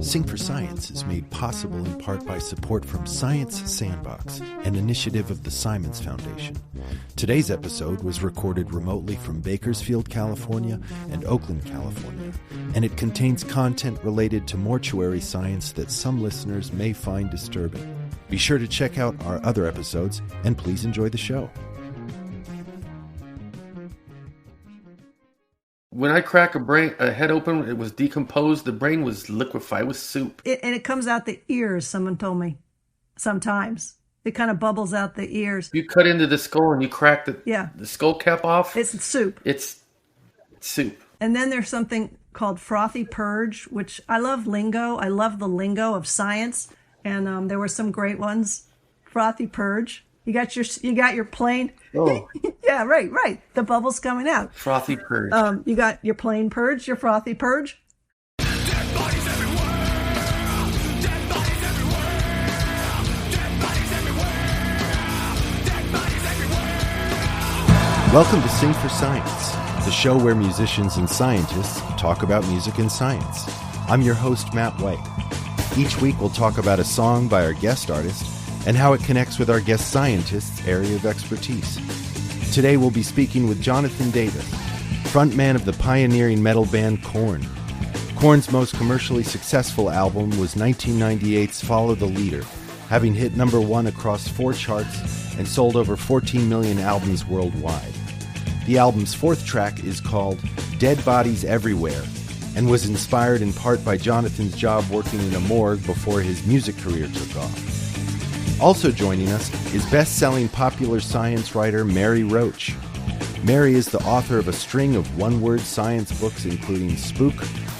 Sing for Science is made possible in part by support from Science Sandbox, an initiative of the Simons Foundation. Today's episode was recorded remotely from Bakersfield, California and Oakland, California, and it contains content related to mortuary science that some listeners may find disturbing. Be sure to check out our other episodes, and please enjoy the show. When I crack a head open, it was decomposed. The brain was liquefied. It was soup. And it comes out the ears, someone told me. Sometimes. It kind of bubbles out the ears. You cut into the skull and you crack the skull cap off. It's soup. It's soup. And then there's something called frothy purge, which I love lingo. I love the lingo of science. And there were some great ones. Frothy purge. You got your plain. Oh. Yeah, right. The bubble's coming out. Frothy purge. You got your plain purge, your frothy purge. Dead bodies everywhere. Dead bodies everywhere. Dead bodies everywhere. Dead bodies everywhere. Welcome to Sing for Science, the show where musicians and scientists talk about music and science. I'm your host, Matt White. Each week we'll talk about a song by our guest artist and how it connects with our guest scientist's area of expertise. Today we'll be speaking with Jonathan Davis, frontman of the pioneering metal band Korn. Korn's most commercially successful album was 1998's Follow the Leader, having hit number one across 4 charts and sold over 14 million albums worldwide. The album's fourth track is called Dead Bodies Everywhere and was inspired in part by Jonathan's job working in a morgue before his music career took off. Also joining us is best-selling popular science writer Mary Roach. Mary is the author of a string of one-word science books including Spook,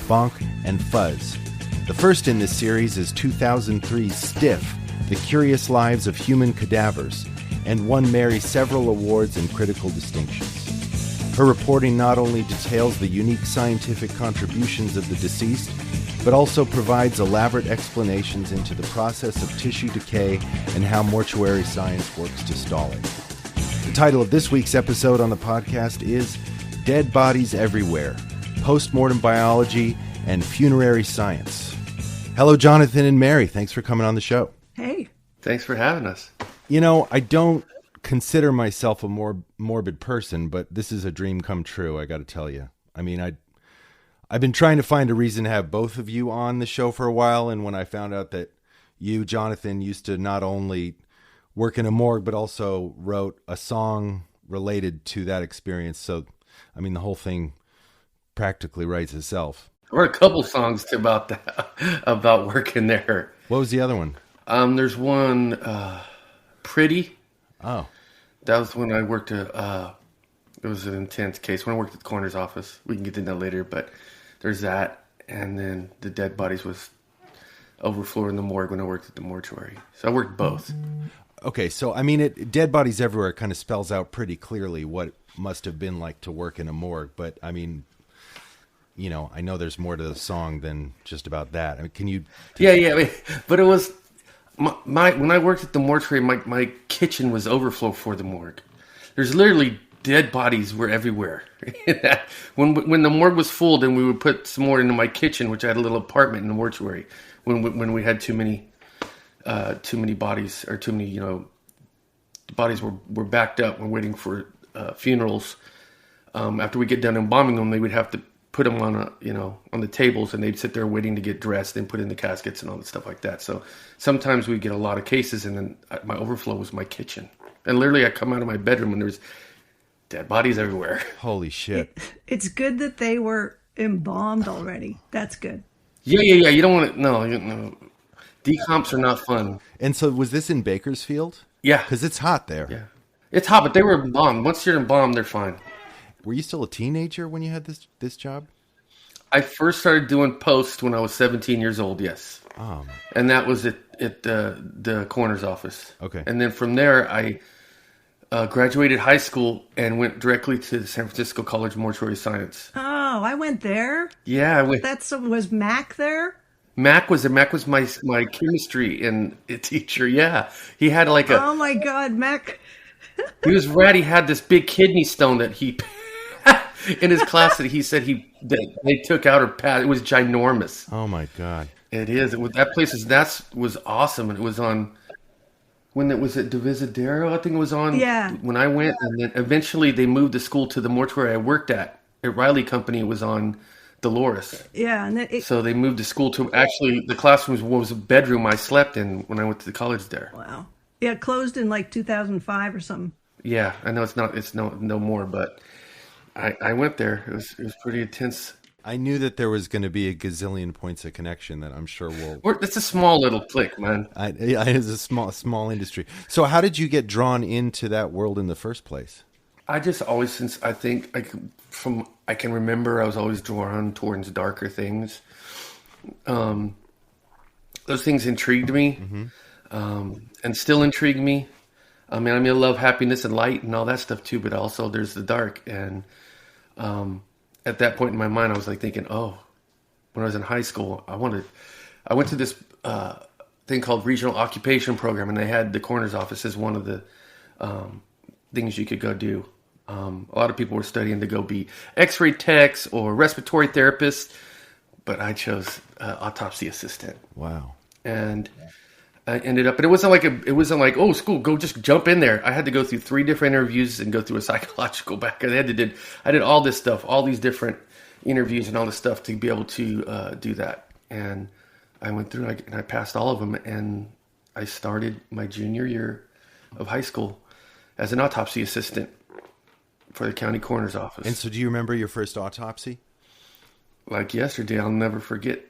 Bonk, and Fuzz. The first in this series is 2003's Stiff, The Curious Lives of Human Cadavers, and won Mary several awards and critical distinctions. Her reporting not only details the unique scientific contributions of the deceased, but also provides elaborate explanations into the process of tissue decay and how mortuary science works to stall it. The title of this week's episode on the podcast is Dead Bodies Everywhere, Postmortem Biology and Funerary Science. Hello, Jonathan and Mary. Thanks for coming on the show. Hey. Thanks for having us. You know, I don't consider myself a more morbid person, but this is a dream come true, I got to tell you. I mean, I've been trying to find a reason to have both of you on the show for a while, and when I found out that you, Jonathan, used to not only work in a morgue, but also wrote a song related to that experience. So, I mean, the whole thing practically writes itself. There were a couple songs about that, about working there. What was the other one? There's one, Pretty. Oh. That was when I worked it was an intense case. When I worked at the coroner's office. We can get into that later, but there's that. And then the dead bodies was overflow in the morgue when I worked at the mortuary. So I worked both. Okay, so I mean, Dead Bodies Everywhere kind of spells out pretty clearly what it must have been like to work in a morgue. But I mean, you know, I know there's more to the song than just about that. I mean, can you? Yeah. I mean, but it was my when I worked at the mortuary, my kitchen was overflow for the morgue. There's literally dead bodies were everywhere. When the morgue was full, then we would put some more into my kitchen, which I had a little apartment in the mortuary. When we had too many bodies, or too many, the bodies were backed up. We're waiting for funerals. After we get done embalming them, they would have to put them on on the tables, and they'd sit there waiting to get dressed and put in the caskets and all that stuff like that. So sometimes we get a lot of cases, and then my overflow was my kitchen. And literally, I come out of my bedroom and there's dead bodies everywhere. Holy shit. It's good that they were embalmed already. That's good. Yeah. You don't want to, no. Decomps are not fun. And so was this in Bakersfield? Yeah. Because it's hot there. Yeah. It's hot, but they were embalmed. Once you're embalmed, they're fine. Were you still a teenager when you had this job? I first started doing post when I was 17 years old, yes. And that was at the coroner's office. Okay. And then from there, I graduated high school and went directly to the San Francisco College of Mortuary Science. Oh, I went there? Yeah, I went. Was Mac there? Mac was my chemistry and teacher. Yeah, he had like a. Oh my God, Mac! He was rad. He had this big kidney stone that he in his class that he said that they took out or passed. It was ginormous. Oh my God. It is. That place was awesome, and it was on. When it was at Divisadero, I think it was on when I went, and then eventually they moved the school to the mortuary I worked at Riley Company. It was on Dolores. Yeah, and so they moved the school to actually the classroom was a bedroom I slept in when I went to the college there. Wow. Yeah, it closed in like 2005 or something. Yeah, I know it's no more, but I went there. It was pretty intense. I knew that there was going to be a gazillion points of connection that I'm sure will. It's a small little clique, man. It's a small industry. So how did you get drawn into that world in the first place? I just always, since I think I can remember, I was always drawn towards darker things. Those things intrigued me, and still intrigue me. I mean, I love happiness and light and all that stuff too, but also there's the dark. And at that point in my mind, I was like thinking, oh, when I was in high school, I went to this thing called Regional Occupation Program, and they had the coroner's office as one of the things you could go do. A lot of people were studying to go be x-ray techs or respiratory therapists, but I chose autopsy assistant. Wow. And I ended up, but it wasn't like, oh, school, go just jump in there. I had to go through 3 different interviews and go through a psychological background. I did all this stuff, all these different interviews and all this stuff to be able to do that. And I went through and I passed all of them. And I started my junior year of high school as an autopsy assistant for the county coroner's office. And so do you remember your first autopsy? Like yesterday, I'll never forget.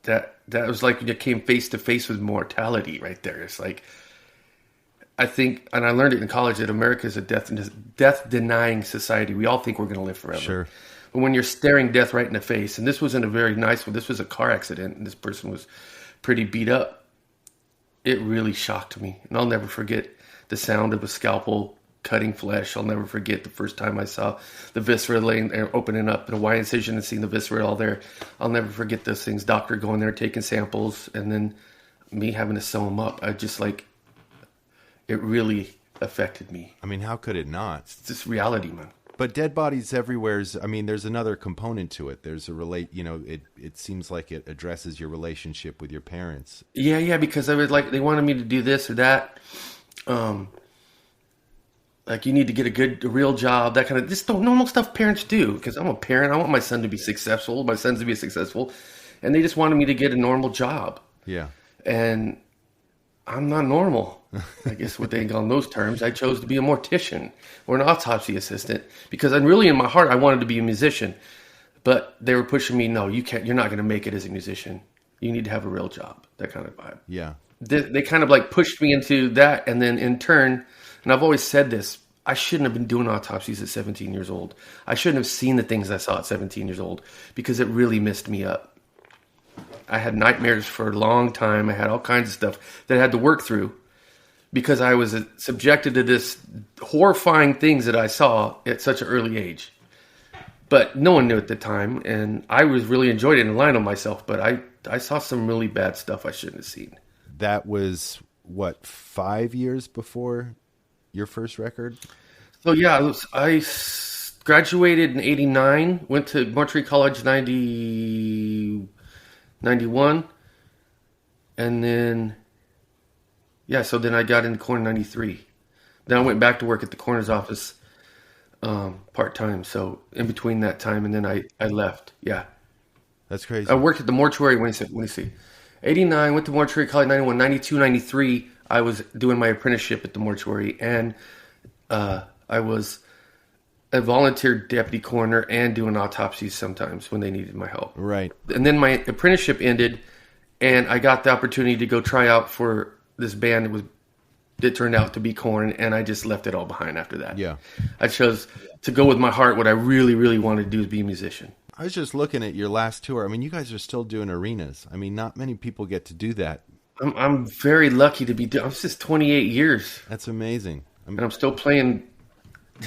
That was like you came face to face with mortality right there. It's like, I think, and I learned it in college, that America is a death-denying society. We all think we're going to live forever. Sure. But when you're staring death right in the face, and this wasn't a very nice one, this was a car accident, and this person was pretty beat up, it really shocked me. And I'll never forget the sound of a scalpel cutting flesh. I'll never forget the first time I saw the viscera laying there, opening up in a Y incision and seeing the viscera all there. I'll never forget those things. Doctor going there, taking samples, and then me having to sew them up. I just it really affected me. I mean, how could it not? It's just reality, man. But dead bodies everywhere there's another component to it. There's it seems like it addresses your relationship with your parents. Yeah, because I was they wanted me to do this or that. Like, you need to get a real job, that kind of, just the normal stuff parents do. Because I'm a parent, I want my son to be successful, my sons to be successful. And they just wanted me to get a normal job. Yeah. And I'm not normal, I guess what they call in those terms. I chose to be a mortician or an autopsy assistant. Because I'm really, in my heart, I wanted to be a musician. But they were pushing me, no, you can't, you're not going to make it as a musician. You need to have a real job, that kind of vibe. Yeah. They kind of pushed me into that, and then in turn, and I've always said this, I shouldn't have been doing autopsies at 17 years old. I shouldn't have seen the things I saw at 17 years old, because it really messed me up. I had nightmares for a long time. I had all kinds of stuff that I had to work through because I was subjected to this horrifying things that I saw at such an early age. But no one knew at the time, and I was really enjoyed it and lying on myself, but I saw some really bad stuff I shouldn't have seen. That was, 5 years before your first record? So yeah, I graduated in 89, went to Mortuary College 91, and then, so then I got into Korn 93. Then I went back to work at the coroner's office part-time, so in between that time, and then I left, yeah. That's crazy. I worked at the Mortuary, let me see, 89, went to Mortuary College 91, 92, 93, I was doing my apprenticeship at the Mortuary, and I was a volunteer deputy coroner and doing autopsies sometimes when they needed my help. Right. And then my apprenticeship ended, and I got the opportunity to go try out for this band. It turned out to be Korn, and I just left it all behind after that. Yeah. I chose to go with my heart. What I really, really wanted to do is be a musician. I was just looking at your last tour. I mean, you guys are still doing arenas. I mean, not many people get to do that. I'm very lucky to be. I'm just 28 years. That's amazing. And I'm still playing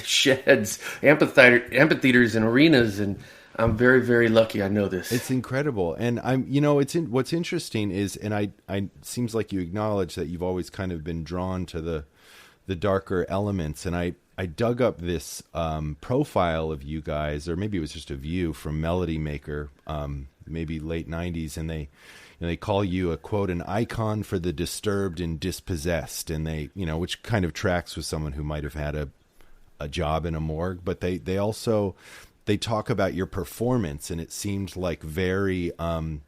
sheds, amphitheaters, and arenas, and I'm very, very lucky. I know this. It's incredible, and what's interesting is, and I seems like you acknowledge that you've always kind of been drawn to the darker elements, and I dug up this profile of you guys, or maybe it was just a view from Melody Maker, maybe late 90s, and they call you a, quote, an icon for the disturbed and dispossessed, and they, which kind of tracks with someone who might have had a job in a morgue, but they also, they talk about your performance, and it seemed like very, I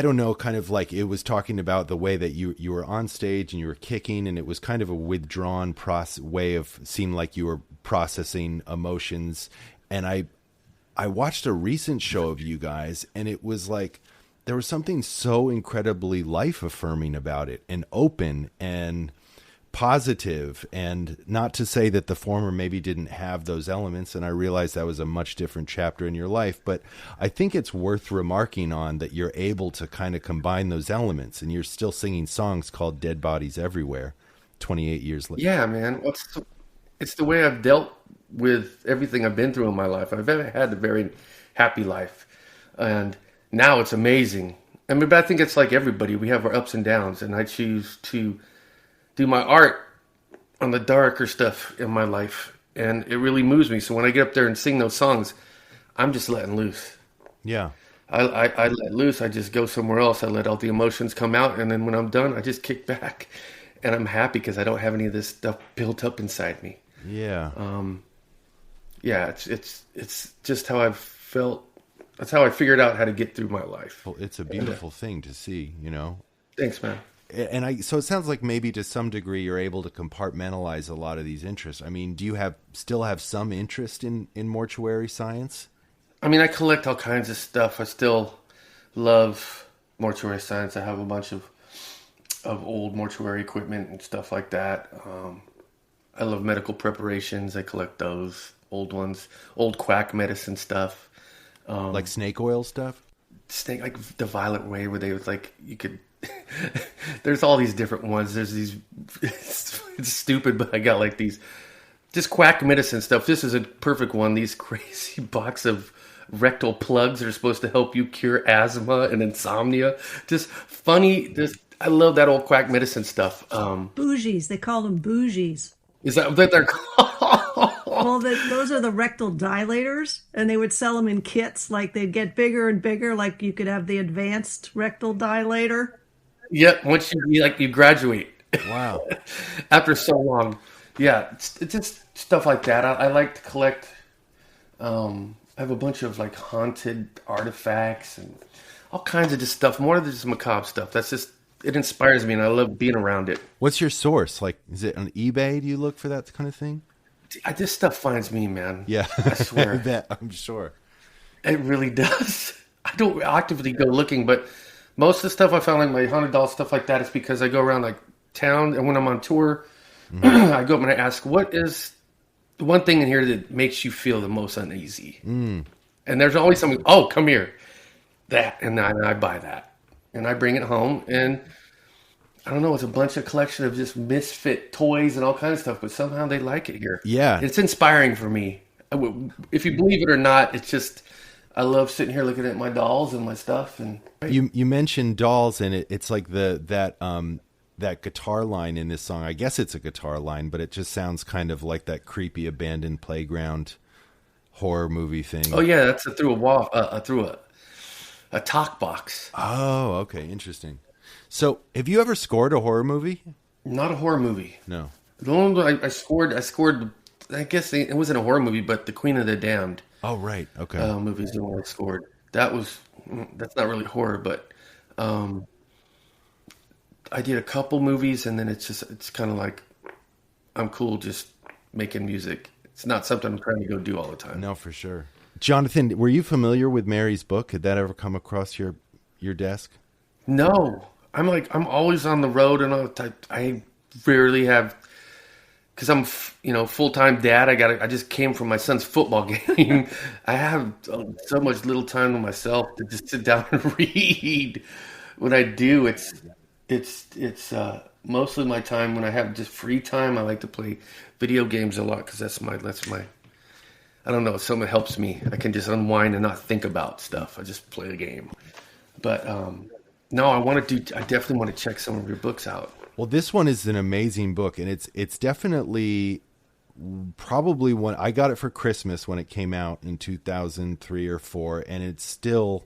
don't know, kind of like it was talking about the way that you were on stage and you were kicking, and it was kind of a withdrawn way of, seemed like you were processing emotions. And I watched a recent show of you guys, and it was like there was something so incredibly life affirming about it, and open and positive. And not to say that the former maybe didn't have those elements, and I realize that was a much different chapter in your life, but I think it's worth remarking on that you're able to kind of combine those elements, and you're still singing songs called Dead Bodies Everywhere 28 years later. Yeah, man. It's the way I've dealt with everything I've been through in my life. I've had a very happy life, and now it's amazing. I mean, but I think it's like everybody. We have our ups and downs, and I choose to do my art on the darker stuff in my life, and it really moves me. So when I get up there and sing those songs, I'm just letting loose. Yeah. I let loose. I just go somewhere else. I let all the emotions come out, and then when I'm done, I just kick back, and I'm happy because I don't have any of this stuff built up inside me. Yeah. Yeah, it's just how I've felt. That's how I figured out how to get through my life. Well, it's a beautiful thing to see, Thanks, man. And so it sounds like maybe to some degree you're able to compartmentalize a lot of these interests. I mean, do you still have some interest in mortuary science? I mean, I collect all kinds of stuff. I still love mortuary science. I have a bunch of old mortuary equipment and stuff like that. I love medical preparations. I collect those old ones, old quack medicine stuff. Like snake oil stuff? Like the Violet Way, where they was like, you could, there's all these different ones. There's these, it's stupid, but I got like these, just quack medicine stuff. This is a perfect one. These crazy box of rectal plugs that are supposed to help you cure asthma and insomnia. Just funny. I love that old quack medicine stuff. Bougies. They call them bougies. Is that what they're called? Well, those are the rectal dilators, and they would sell them in kits. Like they'd get bigger and bigger. Like you could have the advanced rectal dilator. Yep. Once you graduate. Wow. After so long. Yeah. It's just stuff like that. I like to collect. I have a bunch of like haunted artifacts and all kinds of just stuff. More than just macabre stuff. That's just, it inspires me, and I love being around it. What's your source? Like, is it on eBay? Do you look for that kind of thing? This stuff finds me, man. Yeah. I swear. I bet, I'm sure. It really does. I don't actively go looking, but most of the stuff I found, like my $100 stuff like that, is because I go around like town, and when I'm on tour, I go up and I ask, what is the one thing in here that makes you feel the most uneasy? And there's always something, oh, come here. That, and I buy that. And I bring it home, and I don't know, it's a bunch of collection of just misfit toys and all kinds of stuff, but somehow they like it here. Yeah. It's inspiring for me. If you believe it or not, it's just, I love sitting here looking at my dolls and my stuff. And you mentioned dolls, and it's like that guitar line in this song. I guess it's a guitar line, but it just sounds kind of like that creepy abandoned playground horror movie thing. Oh yeah, that's through a wall, through a talk box. Oh, okay, interesting. So, have you ever scored a horror movie? Not a horror movie. No. The one I scored. I guess it wasn't a horror movie, but the Queen of the Damned. Oh, right. Okay. Movie is the one I scored. That's not really horror, but I did a couple movies, and then it's kind of like I'm cool just making music. It's not something I'm trying to go do all the time. No, for sure. Jonathan, were you familiar with Mary's book? Had that ever come across your desk? No, I'm always on the road, and I rarely have, because I'm full-time dad. I just came from my son's football game. I have so much little time to myself to just sit down and read. When I do, it's mostly my time when I have just free time. I like to play video games a lot because that's my. I don't know. Something helps me. I can just unwind and not think about stuff. I just play the game. But no, I definitely want to check some of your books out. Well, this one is an amazing book, and it's definitely probably one. I got it for Christmas when it came out in 2003 or 4, and it's still,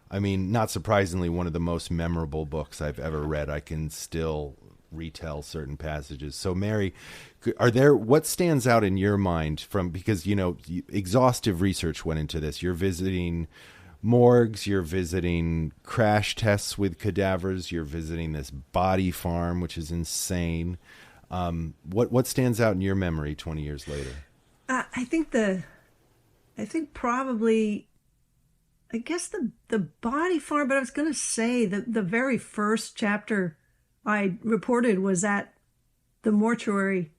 I mean, not surprisingly, one of the most memorable books I've ever read. I can still retell certain passages. So, Mary, what stands out in your mind from, because, you know, exhaustive research went into this. You're visiting morgues, you're visiting crash tests with cadavers, you're visiting this body farm, which is insane. What stands out in your memory 20 years later? I think probably, I guess the body farm, but I was going to say the very first chapter I reported was at the mortuary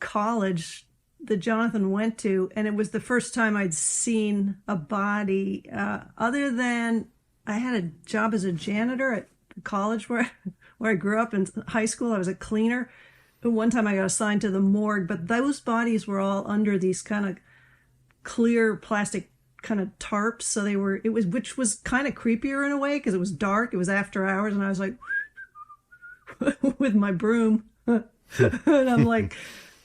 college that Jonathan went to, and it was the first time I'd seen a body, other than I had a job as a janitor at the college where I grew up. In high school, I was a cleaner. But one time I got assigned to the morgue, but those bodies were all under these kind of clear plastic kind of tarps. So which was kind of creepier in a way, because it was dark, it was after hours, and I was like, with my broom. And I'm like,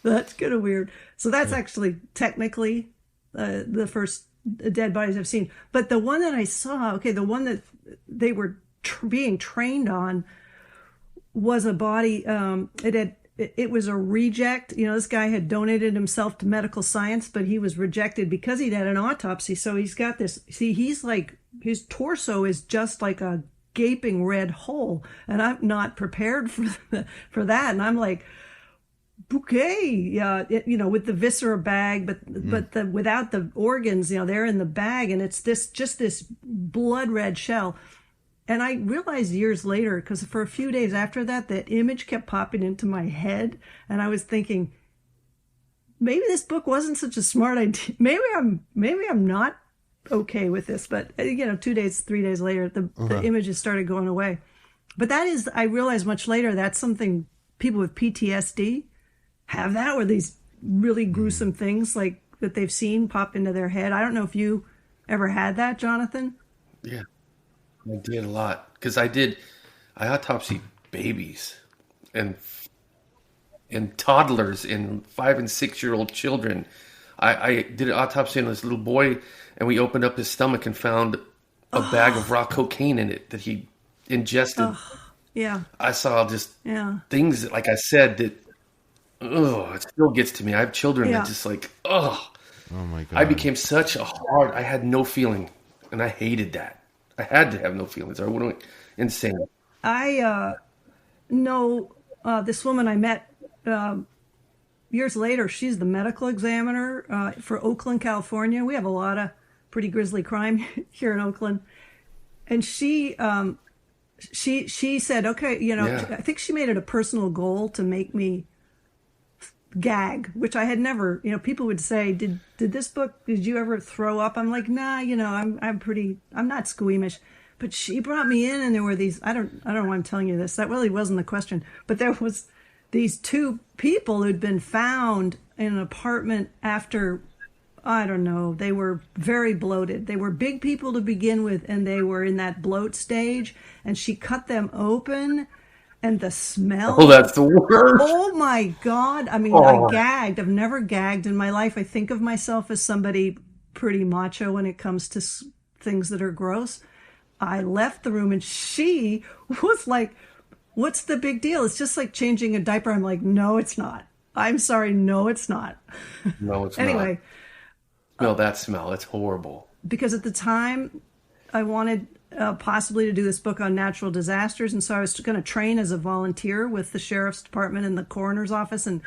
that's kind of weird. So that's actually technically the first dead bodies I've seen. But the one that I saw, the one that they were being trained on was a body. It was a reject. You know, this guy had donated himself to medical science, but he was rejected because he'd had an autopsy. So he's got this, he's like, his torso is just like a gaping red hole. And I'm not prepared for that. And I'm like, okay, yeah, with the viscera bag, but without the organs, they're in the bag, and it's just this blood red shell. And I realized years later, because for a few days after that image kept popping into my head, and I was thinking, maybe this book wasn't such a smart idea. Maybe I'm not okay with this. But 2 days, 3 days later, the images started going away. But that is, I realized much later, that's something people with PTSD have, that, where these really gruesome things like that they've seen pop into their head. I don't know if you ever had that, Jonathan. Yeah. I did a lot, because I autopsied babies and toddlers and 5 and 6 year old children. I did an autopsy on this little boy, and we opened up his stomach and found a bag of raw cocaine in it that he ingested. Yeah. I saw just things that, like I said, that it still gets to me. I have children that just like, oh my God. I became such I had no feeling, and I hated that. I had to have no feelings, or I would have went insane. I know this woman I met years later. She's the medical examiner for Oakland, California. We have a lot of pretty grisly crime here in Oakland. And she said, okay, I think she made it a personal goal to make me gag, which I had never, people would say, did this book, did you ever throw up? I'm like, nah, I'm not squeamish. But she brought me in, and there were these, I don't know why I'm telling you this. That really wasn't the question. But there was these 2 people who'd been found in an apartment after, I don't know, they were very bloated. They were big people to begin with, and they were in that bloat stage, and she cut them open. And the smell. Oh, that's the worst. Oh, my God. I mean, I gagged. I've never gagged in my life. I think of myself as somebody pretty macho when it comes to things that are gross. I left the room, and she was like, what's the big deal? It's just like changing a diaper. I'm like, no, it's not. I'm sorry. No, it's not. No, it's anyway, not. No, that smell. It's horrible. Because at the time, I wanted possibly to do this book on natural disasters. And so I was going to train as a volunteer with the sheriff's department and the coroner's office and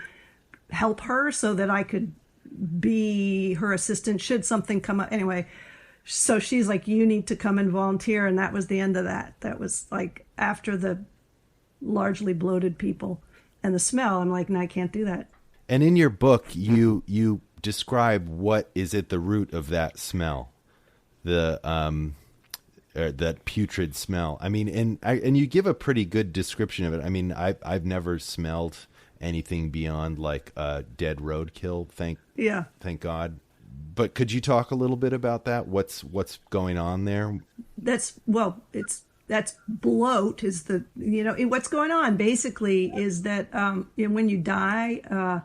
help her so that I could be her assistant should something come up. Anyway, so she's like, you need to come and volunteer. And that was the end of that. That was like after the largely bloated people and the smell. I'm like, no, I can't do that. And in your book, you describe what is at the root of that smell, that putrid smell. I mean, and you give a pretty good description of it. I mean, I've never smelled anything beyond like dead roadkill. Thank God. But could you talk a little bit about that? What's going on there? It's that's bloat is what's going on basically is that when you die,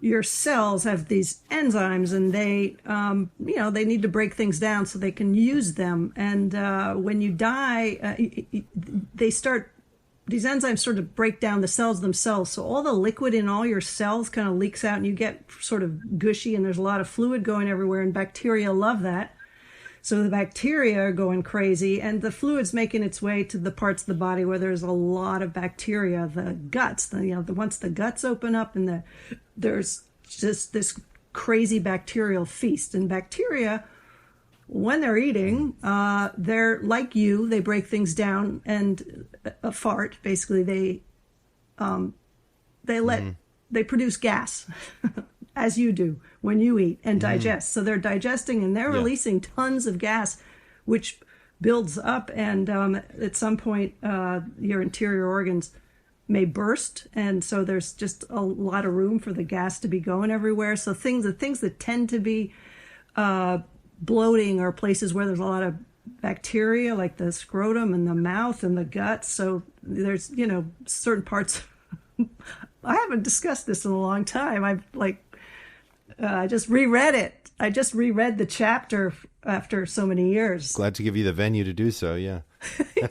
your cells have these enzymes, and they they need to break things down so they can use them. And when you die, these enzymes sort of break down the cells themselves. So all the liquid in all your cells kind of leaks out, and you get sort of gushy, and there's a lot of fluid going everywhere, and bacteria love that. So the bacteria are going crazy, and the fluid's making its way to the parts of the body where there's a lot of bacteria, the guts. Once the guts open up, and there's just this crazy bacterial feast. And bacteria, when they're eating, they're like you. They break things down, and a fart, basically, they produce gas. As you do when you eat and digest. So they're digesting, and they're releasing tons of gas, which builds up, and at some point your interior organs may burst, and so there's just a lot of room for the gas to be going everywhere. So the things that tend to be bloating are places where there's a lot of bacteria, like the scrotum and the mouth and the gut. So there's certain parts. I haven't discussed this in a long time. I just reread it. I just reread the chapter after so many years. Glad to give you the venue to do so, yeah.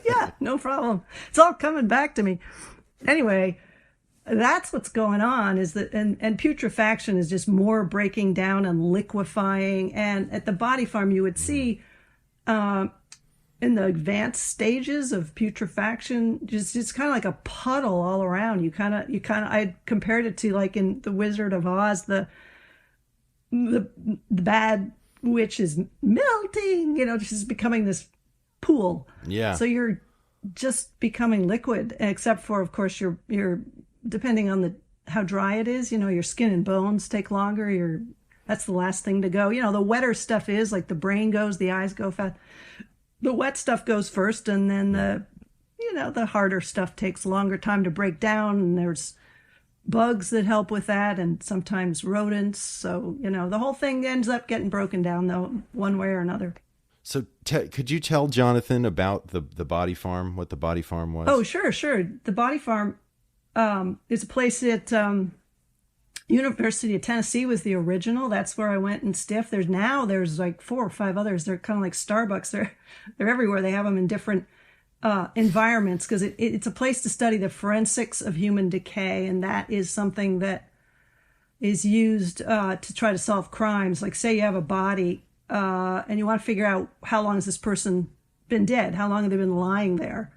Yeah, no problem. It's all coming back to me. Anyway, that's what's going on, is that and putrefaction is just more breaking down and liquefying. And at the body farm, you would see in the advanced stages of putrefaction, just kind of like a puddle all around. You kind of I compared it to, like, in The Wizard of Oz, the bad witch is melting, just becoming this pool. Yeah. So you're just becoming liquid, except for, of course, you're depending on how dry it is, your skin and bones take longer. That's the last thing to go. The wetter stuff is, like, the brain goes, the eyes go fast. The wet stuff goes first, and then the harder stuff takes a longer time to break down, and there's bugs that help with that, and sometimes rodents. So, the whole thing ends up getting broken down, though, one way or another. So could you tell Jonathan about the body farm, what the body farm was? Oh, sure. The body farm is a place at University of Tennessee was the original. That's where I went and stiff. There's like 4 or 5 others. They're kind of like Starbucks. They're everywhere. They have them in different environments, because it's a place to study the forensics of human decay, and that is something that is used to try to solve crimes. Like, say you have a body and you want to figure out how long has this person been dead, how long have they been lying there,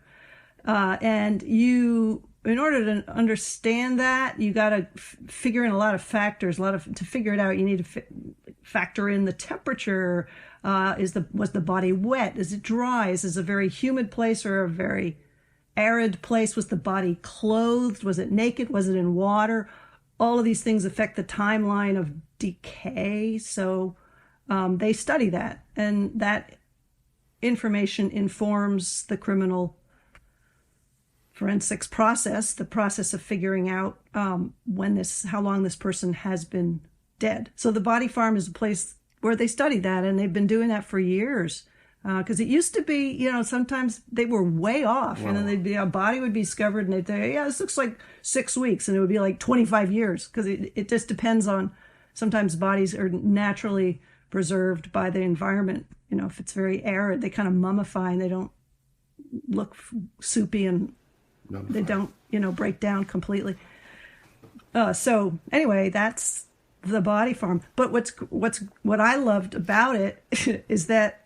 and in order to understand that, you got to figure in a lot of factors. To figure it out, you need to factor in the temperature. Was the body wet? Is it dry? Is this a very humid place or a very arid place? Was the body clothed? Was it naked? Was it in water? All of these things affect the timeline of decay. So they study that, and that information informs the criminal forensics process, the process of figuring out how long this person has been dead. So the body farm is a place where they study that, and they've been doing that for years. Because it used to be, sometimes they were way off, and then a body would be discovered, and they'd say, yeah, this looks like 6 weeks, and it would be like 25 years, because it just depends on, sometimes bodies are naturally preserved by the environment. If it's very arid, they kind of mummify, and they don't look soupy, and they don't, break down completely. So anyway, that's the body farm. But what I loved about it is that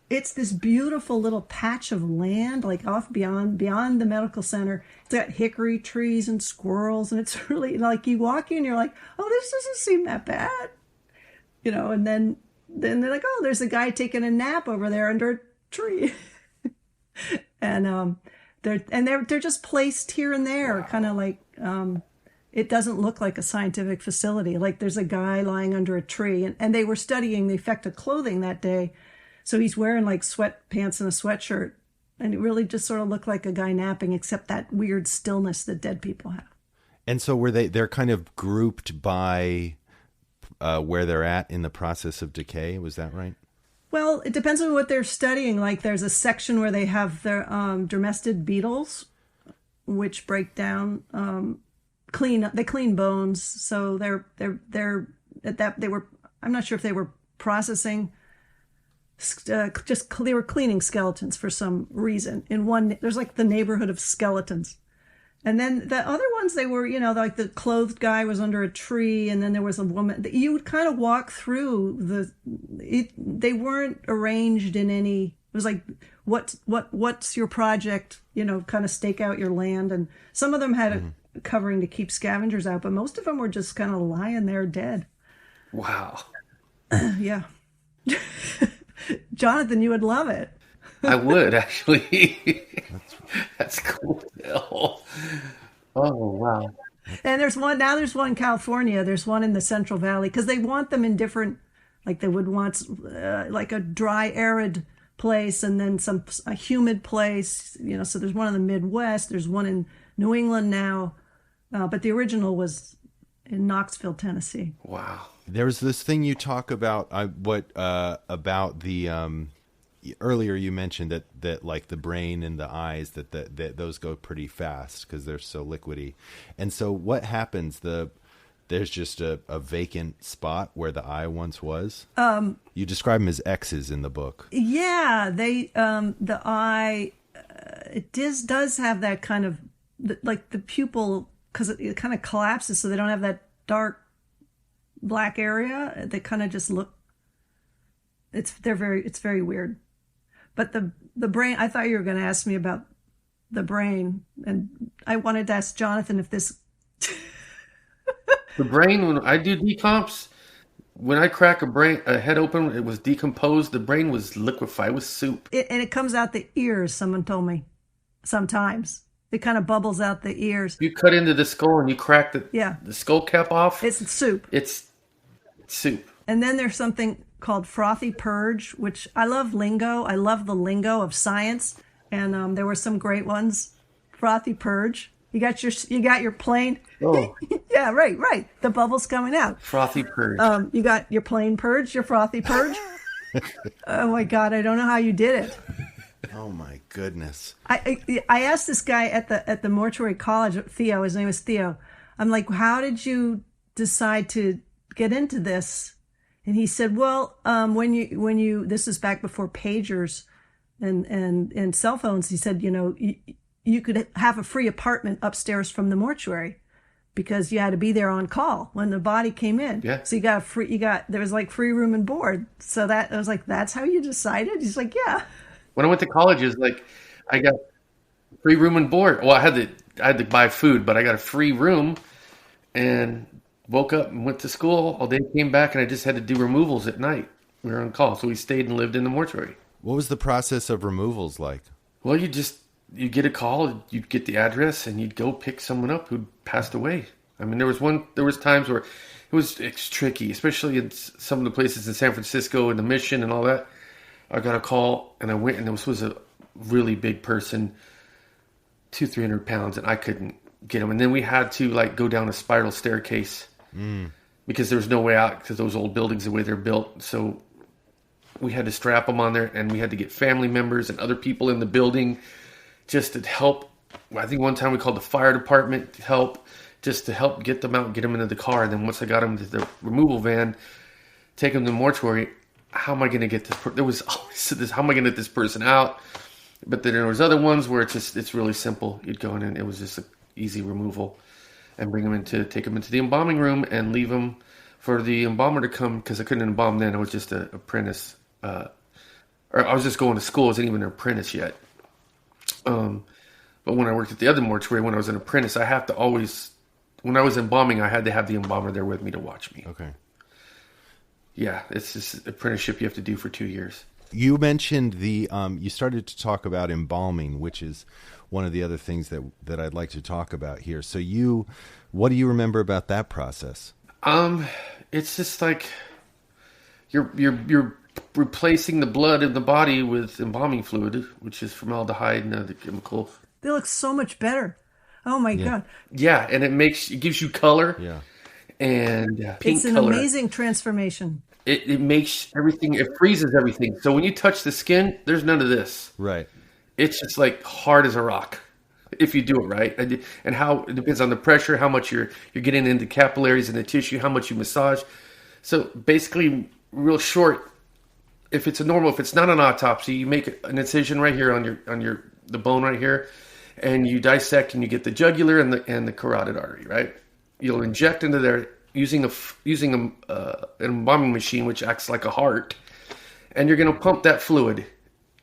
it's this beautiful little patch of land, like off beyond the medical center. It's got hickory trees and squirrels, and it's really like you walk in, you're like, oh, this doesn't seem that bad, and then they're like, oh, there's a guy taking a nap over there under a tree, and they're just placed here and there, kind of like it doesn't look like a scientific facility. Like, there's a guy lying under a tree, and they were studying the effect of clothing that day. So he's wearing like sweatpants and a sweatshirt, and it really just sort of looked like a guy napping, except that weird stillness that dead people have. And so they're kind of grouped by where they're at in the process of decay. Was that right? Well, it depends on what they're studying. Like there's a section where they have their domestic beetles, which break down, they clean bones. So they're at that, I'm not sure if they were processing, they were cleaning skeletons for some reason. There's like the neighborhood of skeletons. And then the other ones, they were, like the clothed guy was under a tree, and then there was a woman. You would kind of walk through they weren't arranged in any. It was like, what's your project? Kind of stake out your land, and some of them had a covering to keep scavengers out, but most of them were just kind of lying there dead. Wow. Yeah, Jonathan, you would love it. I would actually. That's cool. Oh wow! And there's one in California. There's one in the Central Valley because they want them in different. Like they would want like a dry, arid place, and then a humid place. So there's one in the Midwest. There's one in New England now, but the original was in Knoxville, Tennessee. Wow! There's this thing you talk about. About the. Earlier you mentioned that like the brain and the eyes that those go pretty fast because they're so liquidy. And so what happens? There's just a vacant spot where the eye once was. You describe them as X's in the book. Yeah, the eye it does have that kind of like the pupil, because it kind of collapses, so they don't have that dark black area. They kind of just look. It's very weird. But the brain, I thought you were going to ask me about the brain, and I wanted to ask Jonathan if this. The brain, when I do decomps, when I crack a head open, it was decomposed. The brain was liquefied. It was soup. And it comes out the ears, someone told me. Sometimes. It kind of bubbles out the ears. You cut into the skull and you crack the skull cap off. It's soup. It's soup. And then there's something called frothy purge, which I love lingo. I love the lingo of science. And there were some great ones. Frothy purge. You got your plain. Oh. Yeah, right. The bubble's coming out. Frothy purge. You got your plain purge, your frothy purge. Oh my God, I don't know how you did it. Oh my goodness. I asked this guy at the mortuary college, Theo, his name is Theo. I'm like, how did you decide to get into this? And he said, well, when you this is back before pagers and cell phones. He said, you could have a free apartment upstairs from the mortuary because you had to be there on call when the body came in. Yeah. So there was like free room and board. So I was like, that's how you decided? He's like, yeah. When I went to college, it was like I got free room and board. Well, I had to buy food, but I got a free room and woke up and went to school all day, came back, and I just had to do removals at night. We were on call, so we stayed and lived in the mortuary. What was the process of removals like? Well, you get a call, you'd get the address, and you'd go pick someone up who'd passed away. I mean, there was times where it's tricky, especially in some of the places in San Francisco and the Mission and all that. I got a call, and I went, and this was a really big person, 200-300 pounds, and I couldn't get him. And then we had to go down a spiral staircase because there was no way out because those old buildings, the way they're built. So we had to strap them on there, and we had to get family members and other people in the building just to help. I think one time we called the fire department to help get them out and get them into the car. And then once I got them to the removal van, take them to the mortuary. How am I going to get this? There was always this. How am I going to get this person out? But then there was other ones where it's really simple. You'd go in and it was just an easy removal, and take them into the embalming room and leave them for the embalmer to come, because I couldn't embalm then. I was just an apprentice, or I was just going to school. I wasn't even an apprentice yet. But when I worked at the other mortuary, when I was an apprentice, when I was embalming, I had to have the embalmer there with me to watch me. Okay. Yeah, it's this apprenticeship you have to do for 2 years. You mentioned you started to talk about embalming, which is one of the other things that I'd like to talk about here. So what do you remember about that process? It's just like you're replacing the blood in the body with embalming fluid, which is formaldehyde and other chemicals. They look so much better. Oh my God. Yeah, and it gives you color. Yeah. And pink it's an color. amazing transformation. it makes everything, it freezes everything. So when you touch the skin, there's none of this. Right. It's just like hard as a rock if you do it right. And how it depends on the pressure, how much you're getting into capillaries and the tissue, how much you massage. So basically, real short, if it's not an autopsy, you make an incision right here on the bone right here, and you dissect and you get the jugular and the carotid artery, right? You'll inject into there using an embalming machine, which acts like a heart, and you're going to pump that fluid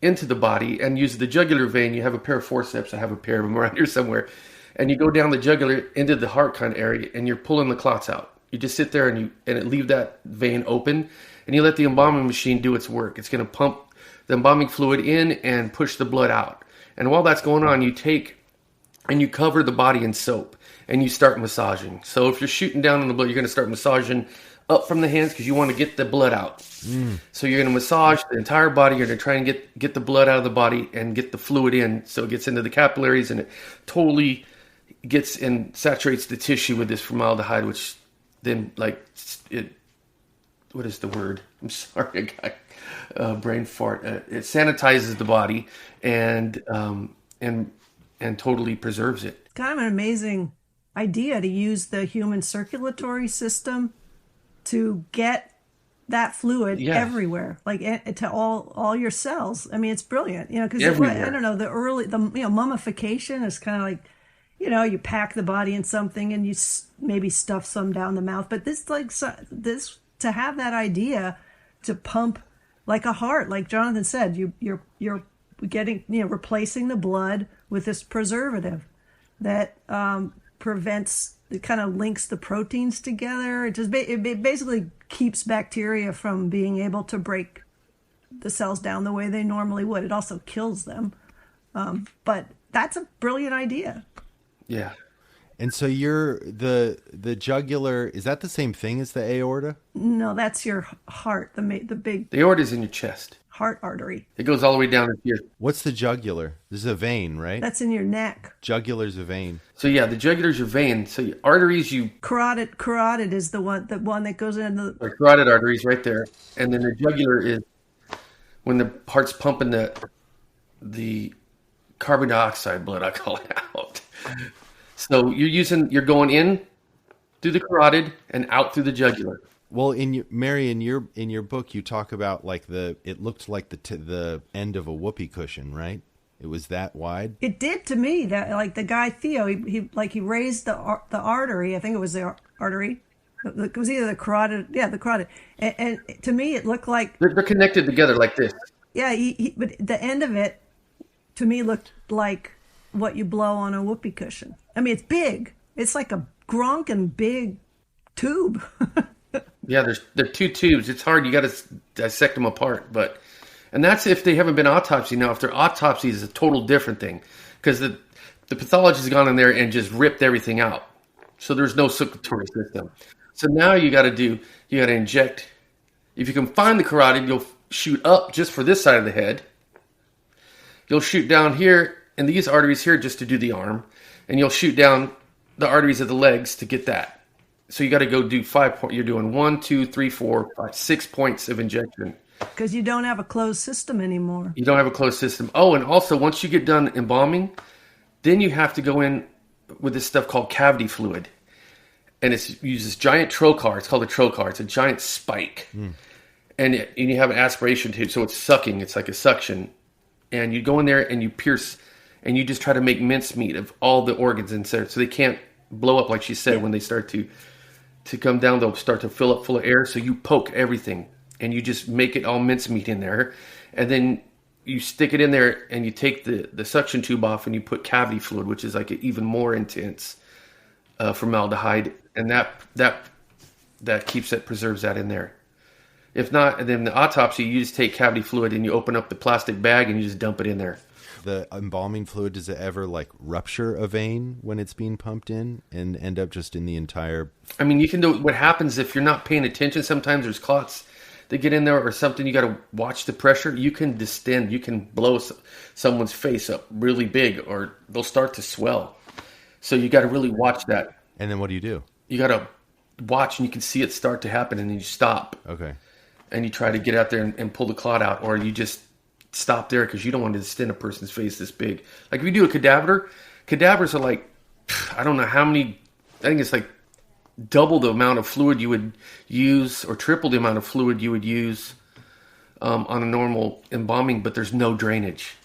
into the body and use the jugular vein. You have a pair of forceps. I have a pair of them around here somewhere, and you go down the jugular into the heart kind of area, and you're pulling the clots out. You just sit there and leave that vein open, and you let the embalming machine do its work. It's going to pump the embalming fluid in and push the blood out. And while that's going on, you take and you cover the body in soap and you start massaging. So if you're shooting down on the blood, you're going to start massaging up from the hands because you want to get the blood out. So you're going to massage the entire body. You're going to try and get the blood out of the body and get the fluid in so it gets into the capillaries and it totally gets and saturates the tissue with this formaldehyde, which then what is the word? I'm sorry, I got brain fart. It sanitizes the body and totally preserves it. Kind of an amazing idea to use the human circulatory system to get that fluid everywhere, like to all your cells. I mean, it's brilliant, because I don't know, the mummification is kind of like, you pack the body in something and you maybe stuff some down the mouth. But this to have that idea to pump like a heart, like Jonathan said, you're getting, replacing the blood with this preservative that prevents, it kind of links the proteins together. It basically keeps bacteria from being able to break the cells down the way they normally would. It also kills them. But that's a brilliant idea. Yeah. And so the jugular, is that the same thing as the aorta? No, that's your heart, the big The aorta is in your chest. heart artery. It goes all the way down into your... What's the jugular? This is a vein, right? That's in your neck. Jugular's a vein. So yeah, the jugular's your vein. So your arteries, Carotid is the one that goes into the carotid arteries right there. And then the jugular is when the heart's pumping the carbon dioxide blood, I call it, out. So you're going in through the carotid and out through the jugular. Well, Mary, in your book, you talk about it looked like the end of a whoopee cushion, right? It was that wide. It did to me. That, like the guy Theo, he raised the artery. I think it was the artery. It was either the carotid. Yeah, the carotid. And to me, it looked like they're connected together like this. Yeah, but the end of it to me looked like what you blow on a whoopee cushion. I mean, it's big. It's like a gronkin' big tube. Yeah, they're two tubes. It's hard. You got to dissect them apart. And that's if they haven't been autopsied. Now, if they're autopsied, it's a total different thing because the pathologist has gone in there and just ripped everything out. So there's no circulatory system. So now you got to inject. If you can find the carotid, you'll shoot up just for this side of the head. You'll shoot down here in these arteries here just to do the arm. And you'll shoot down the arteries of the legs to get that. So you got to go do 5 points. You're doing 1, 2, 3, 4, 5, 6 points of injection. Because you don't have a closed system anymore. You don't have a closed system. Oh, and also once you get done embalming, then you have to go in with this stuff called cavity fluid. And it uses giant trocar. It's called a trocar. It's a giant spike. And you have an aspiration tube. So it's sucking. It's like a suction. And you go in there and you pierce and you just try to make mincemeat of all the organs in there. So they can't blow up, like she said, when they start to come down, they'll start to fill up full of air. So you poke everything and you just make it all mincemeat in there. And then you stick it in there and you take the suction tube off and you put cavity fluid, which is like an even more intense formaldehyde. And that keeps it, preserves that in there. If not, and then the autopsy, you just take cavity fluid and you open up the plastic bag and you just dump it in there. The embalming fluid, does it ever rupture a vein when it's being pumped in and end up just in the entire... I mean, you can do what happens if you're not paying attention. Sometimes there's clots that get in there or something. You got to watch the pressure. You can distend. You can blow someone's face up really big or they'll start to swell. So you got to really watch that. And then what do? You got to watch and you can see it start to happen and then you stop. Okay. and you try to get out there and pull the clot out, or you just stop there because you don't want to distend a person's face this big. Like if you do a cadaver, cadavers are like, I don't know how many, I think it's like double the amount of fluid you would use or triple the amount of fluid you would use on a normal embalming, but there's no drainage.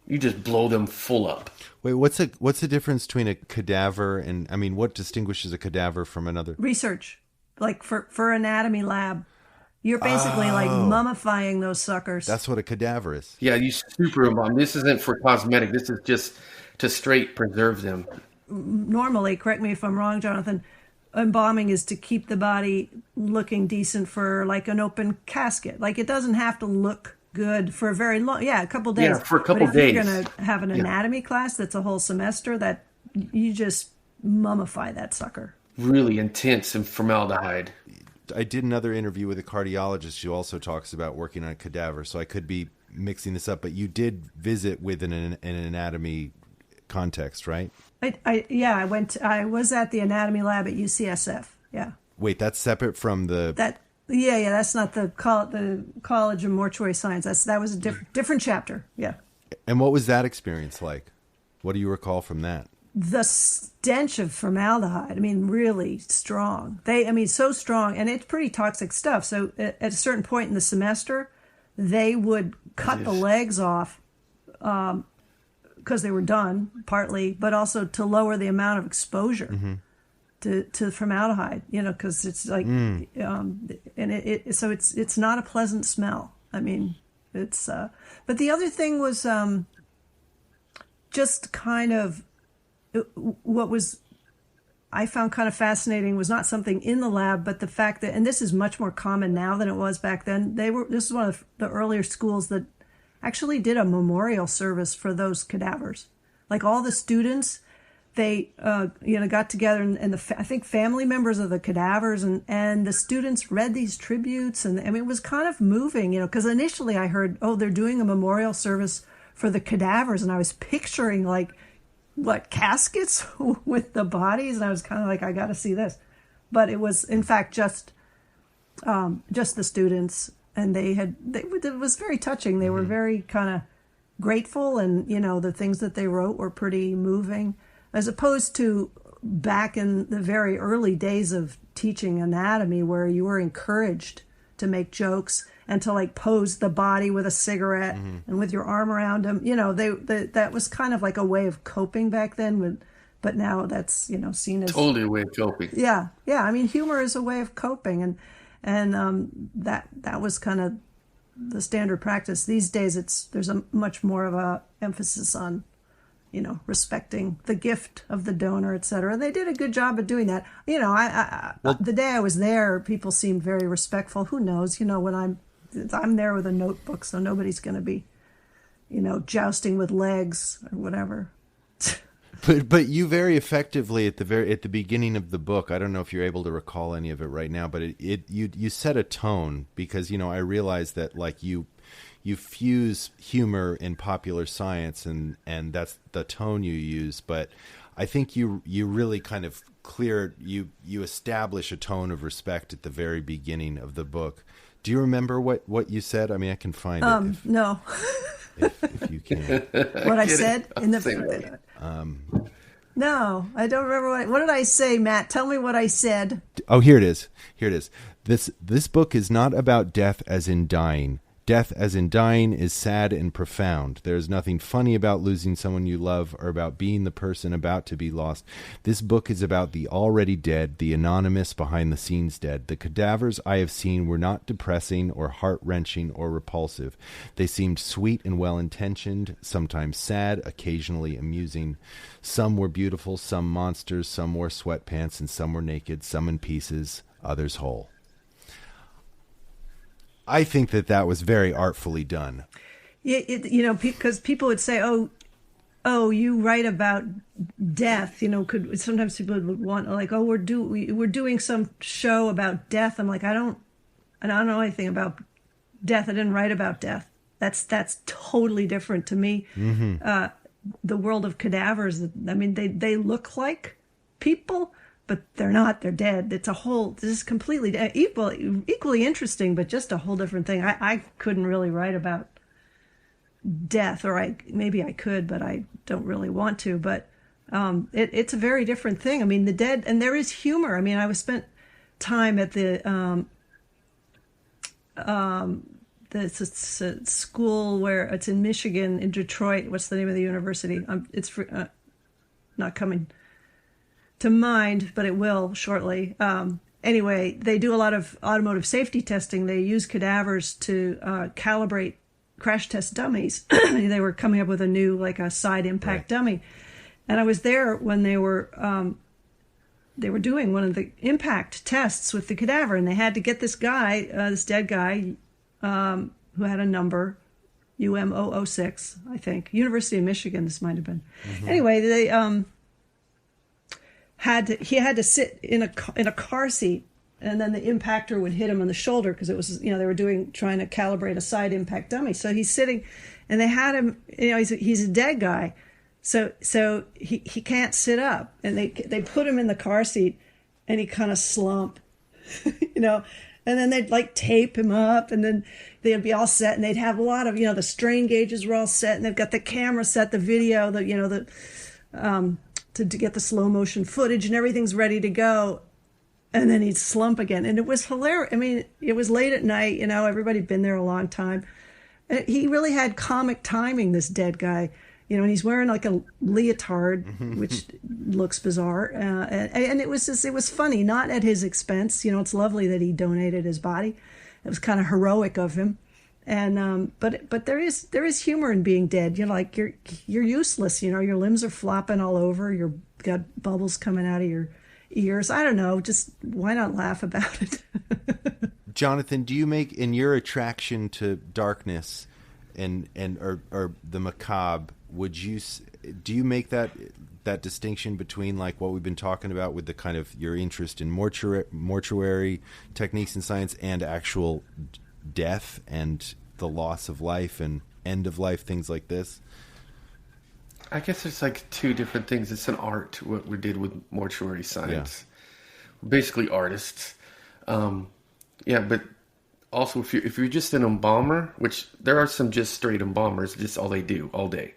You just blow them full up. Wait, what's the difference between a cadaver and, I mean, what distinguishes a cadaver from another? Research, like for anatomy lab. You're basically like mummifying those suckers. That's what a cadaver is. Yeah, you super embalm. This isn't for cosmetic. This is just to straight preserve them. Normally, correct me if I'm wrong, Jonathan, embalming is to keep the body looking decent for like an open casket. Like it doesn't have to look good for a very long, a couple days. Yeah, for a couple but if days. You're going to have an anatomy class that's a whole semester, that you just mummify that sucker. Really intense in formaldehyde. I did another interview with a cardiologist who also talks about working on a cadaver, so I could be mixing this up, but you did visit with an anatomy context, right? I was at the anatomy lab at UCSF. Yeah. Wait, that's separate from the... That's not the College of Mortuary Science. That was a different chapter. Yeah. And what was that experience like? What do you recall from that? The stench of formaldehyde, I mean, really strong. So strong, and it's pretty toxic stuff. So at a certain point in the semester, they would cut the legs off because they were done, partly, but also to lower the amount of exposure to formaldehyde, because it's like, and so it's not a pleasant smell. I mean, it's, but the other thing was just kind of, what was I found kind of fascinating was not something in the lab, but the fact that, and this is much more common now than it was back then, this is one of the earlier schools that actually did a memorial service for those cadavers. Like all the students, they got together and I think family members of the cadavers and the students read these tributes, and I mean it was kind of moving, because initially I heard, they're doing a memorial service for the cadavers, and I was picturing like caskets with the bodies, and I was kind of like, I got to see this. But it was in fact just the students, and it was very touching. They were very kind of grateful, and the things that they wrote were pretty moving, as opposed to back in the very early days of teaching anatomy, where you were encouraged to make jokes and to like pose the body with a cigarette and with your arm around them. That was kind of like a way of coping back then. But now that's, seen as totally a way of coping. Yeah. I mean, humor is a way of coping, and that was kind of the standard practice. These days, there's a much more of a emphasis on, respecting the gift of the donor, et cetera. They did a good job of doing that. The day I was there, people seemed very respectful. Who knows? When I'm there with a notebook, so nobody's going to be, jousting with legs or whatever. But you very effectively at the beginning of the book, I don't know if you're able to recall any of it right now, but you set a tone, because I realized that like you fuse humor in popular science, and that's the tone you use. But I think you really kind of you establish a tone of respect at the very beginning of the book. Do you remember what you said? I mean, I can find it. No. if you can. What I said in the no, I don't remember what did I say, Matt? Tell me what I said. Oh, here it is. This book is not about death as in dying. Death as in dying is sad and profound. There is nothing funny about losing someone you love or about being the person about to be lost. This book is about the already dead, the anonymous behind-the-scenes dead. The cadavers I have seen were not depressing or heart-wrenching or repulsive. They seemed sweet and well-intentioned, sometimes sad, occasionally amusing. Some were beautiful, some monsters, some wore sweatpants, and some were naked, some in pieces, others whole. I think that was very artfully done. Yeah, because people would say, "Oh, you write about death." Sometimes people would want like, we're doing some show about death. I'm like, I don't know anything about death. I didn't write about death. That's totally different to me. Mm-hmm. The world of cadavers. I mean, they look like people, but they're not. They're dead. This is completely equally interesting, but just a whole different thing. I couldn't really write about death, or maybe I could, but I don't really want to. But it's a very different thing. I mean, the dead, and there is humor. I mean, I spent time at the school where it's in Michigan, in Detroit. What's the name of the university? It's not coming to mind, but it will shortly. Anyway, they do a lot of automotive safety testing. They use cadavers to calibrate crash test dummies. They were coming up with a new, like a side impact dummy. And I was there when they were doing one of the impact tests with the cadaver, and they had to get this guy, this dead guy, who had a number, UM006, I think. University of Michigan, this might have been. Mm-hmm. Anyway, they he had to sit in a car seat, and then the impactor would hit him on the shoulder, because it was, they were trying to calibrate a side impact dummy. So he's sitting, and they had him, he's a dead guy. So he can't sit up, and they put him in the car seat, and he kind of slump, and then they'd like tape him up, and then they'd be all set, and they'd have a lot of, the strain gauges were all set, and they've got the camera set, the video, to get the slow motion footage, and everything's ready to go. And then he'd slump again. And it was hilarious. I mean, it was late at night, everybody'd been there a long time. And he really had comic timing, this dead guy, and he's wearing like a leotard, which looks bizarre. And it was funny, not at his expense. It's lovely that he donated his body. It was kind of heroic of him. And, but there is humor in being dead. You're useless, your limbs are flopping all over. You've got bubbles coming out of your ears. I don't know. Just why not laugh about it? Jonathan, do you make, in your attraction to darkness or the macabre, do you make that distinction between like what we've been talking about with the kind of your interest in mortuary techniques and science and actual death and the loss of life and end of life, things like this? I guess it's like two different things. It's an art, what we did with mortuary science. Yeah. We're basically artists. But also if you're just an embalmer, which there are some just straight embalmers, just all they do all day.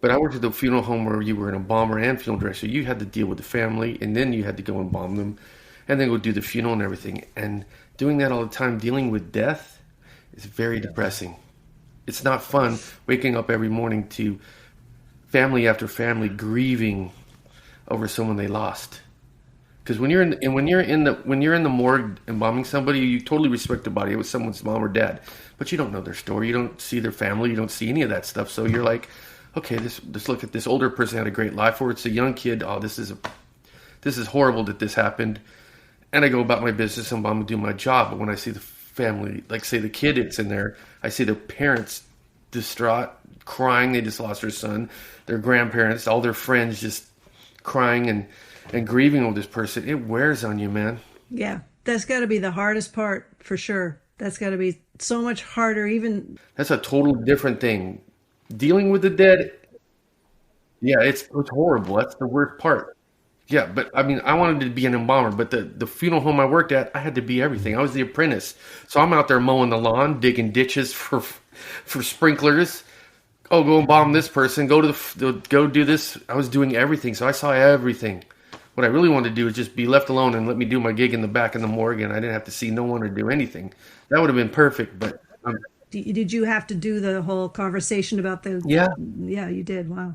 But I worked at the funeral home where you were an embalmer and funeral director. You had to deal with the family, and then you had to go embalm them, and then go do the funeral and everything. And doing that all the time, dealing with death, is very depressing. It's not fun waking up every morning to family after family grieving over someone they lost. Because when you're in the morgue embalming somebody, you totally respect the body. It was someone's mom or dad, but you don't know their story. You don't see their family. You don't see any of that stuff. So you're like, okay, let's look at this older person had a great life, or it's a young kid. Oh, this is horrible that this happened. And I go about my business and I'm do my job. But when I see the family, like say the kid that's in there, I see their parents distraught, crying. They just lost their son. Their grandparents, all their friends just crying and grieving over this person. It wears on you, man. Yeah, that's got to be the hardest part for sure. That's got to be so much harder. Even that's a total different thing. Dealing with the dead. Yeah, it's horrible. That's the worst part. Yeah, but I mean, I wanted to be an embalmer, but the funeral home I worked at, I had to be everything. I was the apprentice. So I'm out there mowing the lawn, digging ditches for sprinklers. Oh, go embalm this person. Go do this. I was doing everything. So I saw everything. What I really wanted to do was just be left alone and let me do my gig in the back in the morgue, and I didn't have to see no one or do anything. That would have been perfect, but... Did you have to do the whole conversation about the... Yeah. Yeah, you did. Wow.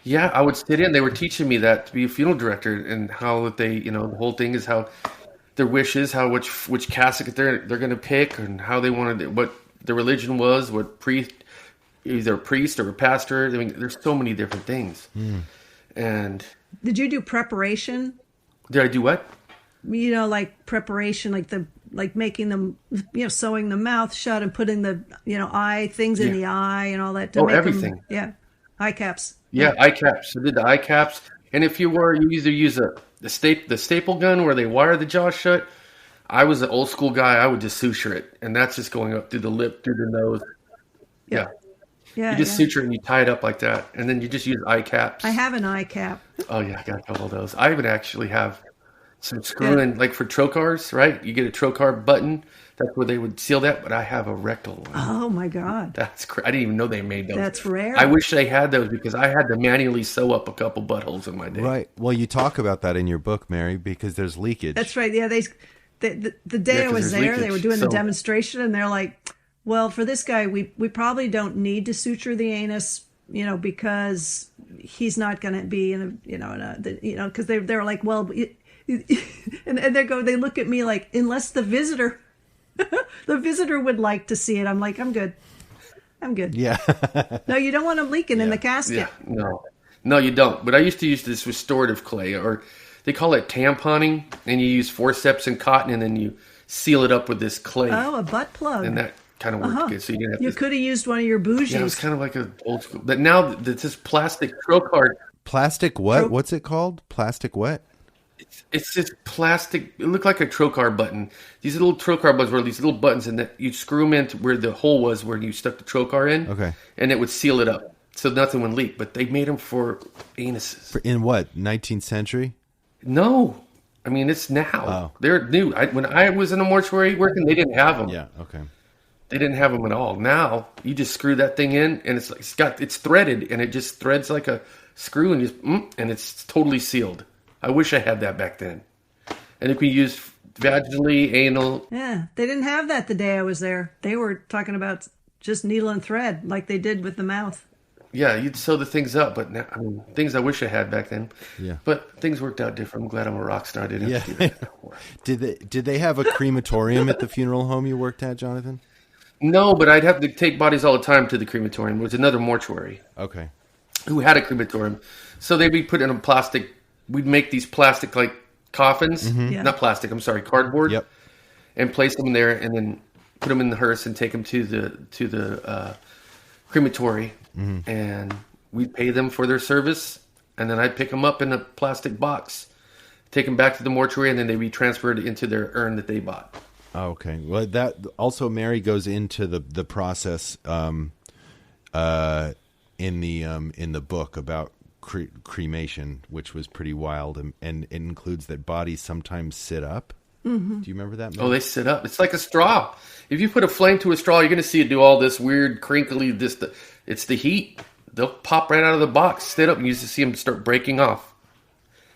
Yeah, I would sit in. They were teaching me that to be a funeral director, and how that they, the whole thing is how their wishes, how which casket they're going to pick, and how they wanted, what the religion was, what priest, either a priest or a pastor. I mean, there's so many different things. Mm. And... Did you do preparation? Did I do what? Like preparation, like making them, sewing the mouth shut and putting the, eye things in the eye and all that. Everything. Eye caps. Yeah, eye caps. I did the eye caps. And if you either use the staple gun where they wire the jaw shut. I was an old school guy. I would just suture it. And that's just going up through the lip, through the nose. Yeah. You just suture it and you tie it up like that. And then you just use eye caps. I have an eye cap. Oh, yeah. I got a couple of those. I even actually have some screwing, like for trocars, right? You get a trocar button. That's where they would seal that, but I have a rectal one. Oh my God. That's I didn't even know they made those. That's rare. I wish they had those because I had to manually sew up a couple buttholes in my day. Right. Well, you talk about that in your book, Mary, because there's leakage. That's right. Yeah, the day I 'cause was there's there, they leakage, were doing the so- demonstration, and they're like, "Well, for this guy, we probably don't need to suture the anus, because he's not going to be in a, because they're like, well, and they look at me like, unless the visitor would like to see it. I'm like, I'm good. Yeah. No, you don't want them leaking in the casket. Yeah, no, you don't. But I used to use this restorative clay, or they call it tamponing, and you use forceps and cotton, and then you seal it up with this clay. Oh, a butt plug. And that kind of worked good. So you didn't have You to. could have used one of your bougies. Yeah, it was kind of like an old school. But now it's this plastic trocar. Plastic what? What's it called? Plastic what? It's just plastic. It looked like a trocar button. These little trocar buttons were these little buttons, and that you screw them into where the hole was, where you stuck the trocar in. Okay. And it would seal it up, so nothing would leak. But they made them for anuses. In what? 19th century? No, I mean it's now. Oh. They're new. When I was in a mortuary working, they didn't have them. Yeah. Okay. They didn't have them at all. Now you just screw that thing in, and it's threaded, and it just threads like a screw, and it's totally sealed. I wish I had that back then. And it can be used vaginally, anal. Yeah, they didn't have that the day I was there. They were talking about just needle and thread, like they did with the mouth. Yeah, you'd sew the things up, but now, things I wish I had back then. Yeah. But things worked out different. I'm glad I'm a rock star. I didn't have to do that anymore. Did they have a crematorium at the funeral home you worked at, Jonathan? No, but I'd have to take bodies all the time to the crematorium. It was another mortuary Okay. who had a crematorium. So they'd be put in a plastic. We'd make these plastic like coffins, Yeah. not plastic. I'm sorry, cardboard. Yep. And place them in there, and then put them in the hearse and take them to the crematory, and we'd pay them for their service, and then I'd pick them up in a plastic box, take them back to the mortuary, and then they'd be transferred into their urn that they bought. Oh, okay. Well, that also Mary goes into the process in the book about cremation, which was pretty wild, and it includes that bodies sometimes sit up. Mm-hmm. Do you remember that, Mary? Oh, they sit up. It's like a straw. If you put a flame to a straw, you're going to see it do all this weird crinkly. It's the heat. They'll pop right out of the box, sit up, and you used to see them start breaking off.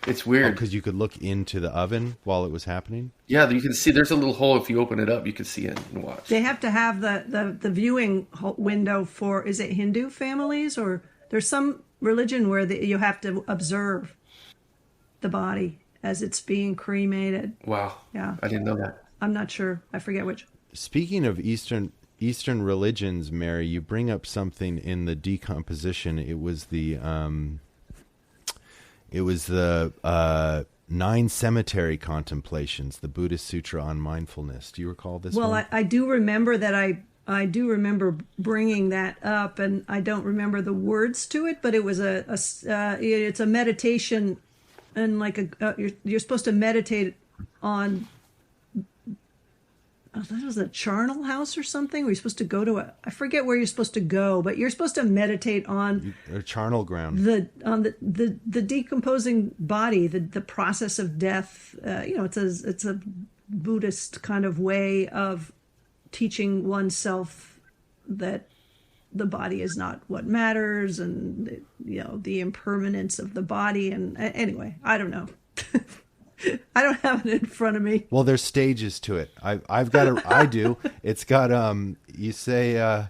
It's weird. Because you could look into the oven while it was happening? Yeah, you can see there's a little hole. If you open it up, you can see it and watch. They have to have the viewing window for, is it Hindu families, or there's some religion where you have to observe the body as it's being cremated. Wow. Yeah. I didn't know that. I'm not sure. I forget which. Speaking of Eastern religions, Mary, you bring up something in the decomposition. It was the 9 cemetery contemplations, the Buddhist Sutra on mindfulness. Do you recall this one? Well, I do remember that I do remember bringing that up, and I don't remember the words to it, but it was it's a meditation, and like you're supposed to meditate on. Oh, that was a charnel house or something. Were you supposed to go to I forget where you're supposed to go, but you're supposed to meditate on a charnel ground. the decomposing body, the process of death. It's a Buddhist kind of way of teaching oneself that the body is not what matters, and the impermanence of the body. And anyway, I don't know. I don't have it in front of me. Well, there's stages to it. I've got I do. It's got you say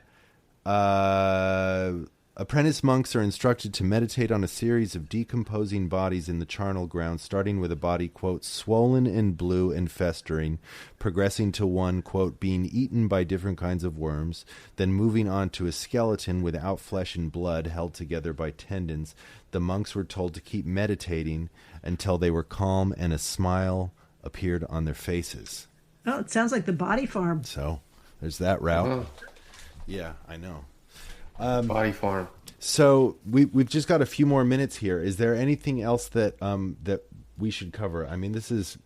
apprentice monks are instructed to meditate on a series of decomposing bodies in the charnel ground, starting with a body, quote, swollen and blue and festering, progressing to one, quote, being eaten by different kinds of worms, then moving on to a skeleton without flesh and blood held together by tendons. The monks were told to keep meditating until they were calm and a smile appeared on their faces. Oh, it sounds like the Body Farm. So there's that route. Oh, Yeah, I know. Body Farm. So we've just got a few more minutes here. Is there anything else that that we should cover? I mean, this has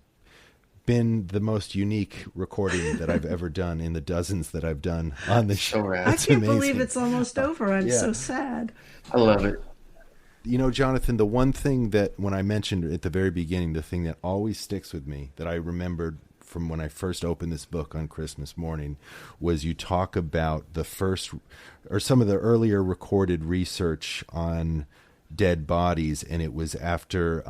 been the most unique recording that I've ever done in the dozens that I've done on the show. rad. I It's can't amazing. believe it's almost over. I'm Yeah. so sad. I love it. You know, Jonathan, the one thing that when I mentioned at the very beginning, the thing that always sticks with me that I remembered from when I first opened this book on Christmas morning was you talk about the first or some of the earlier recorded research on dead bodies. And it was after